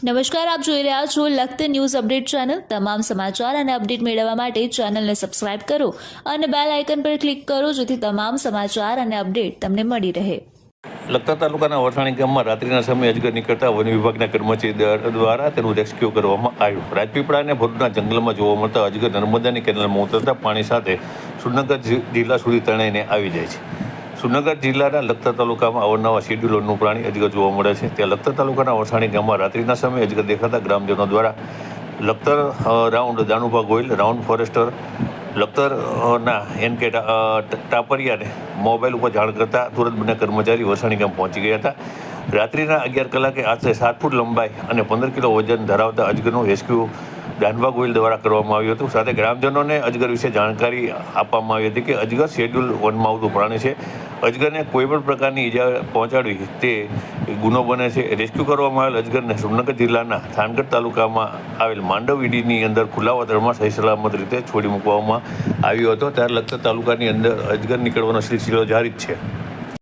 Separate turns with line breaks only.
નમસ્કાર, આપ જોઈ રહ્યા છો લખત ન્યૂઝ અપડેટ ચેનલ। તમામ સમાચાર અને અપડેટ મેળવવા માટે ચેનલને સબસ્ક્રાઇબ કરો અને બેલ આઇકન પર ક્લિક કરો જેથી તમામ સમાચાર અને અપડેટ તમને મળી રહે।
લખતર તાલુકાના વરસાણી ગામમાં રાત્રિના સમયે અજગર નીકળતા વન વિભાગના કર્મચારી દ્વારા તેનું રેસ્ક્યુ કરવામાં આવ્યું। રાજપીપળા અને ભરૂચના જંગલમાં જોવા મળતા અજગર નર્મદાની કેનાલમાં ઉતરતા પાણી સાથે સુરનગર જિલ્લા સુધી તણાઈને આવી જાય છે। સુરનગર જિલ્લાના લખતર તાલુકામાં અવારનવાર શેડ્યુલરનું પ્રાણી અજગર જોવા મળે છે। ત્યાં લખતર તાલુકાના વરસાણી ગામમાં રાત્રિના સમયે અજગર દેખાતા ગ્રામજનો દ્વારા Lakhtar round Danubha Goyal, round forester લખતરના એનકે ટાપરિયાને મોબાઈલ ઉપર જાણ કરતા તુરંત બંને કર્મચારી વરસાણી ગામ પહોંચી ગયા હતા। રાત્રિના 11 કલાકે આશરે 7 ફૂટ લંબાઈ અને 15 કિલો વજન ધરાવતા અજગરનું રેસ્ક્યુ દાનુભા ગોયલ દ્વારા કરવામાં આવ્યું હતું। સાથે ગ્રામજનોને અજગર વિશે જાણકારી આપવામાં આવી હતી કે અજગર શેડ્યુલ વનમાં આવતું પ્રાણી છે। અજગરને કોઈ પણ પ્રકારની ઈજા પહોંચાડવી તે ગુનો બને છે। રેસ્ક્યુ કરવામાં આવેલ અજગરને સુરનગર જિલ્લાના થાનગઢ તાલુકામાં આવેલ માંડવ વીડીની અંદર ખુલ્લા વાતાવરણમાં સહી સલામત રીતે છોડી મૂકવામાં આવ્યો હતો। ત્યારે લખતર તાલુકાની અંદર અજગર નીકળવાનો સિલસિલો જારી જ છે।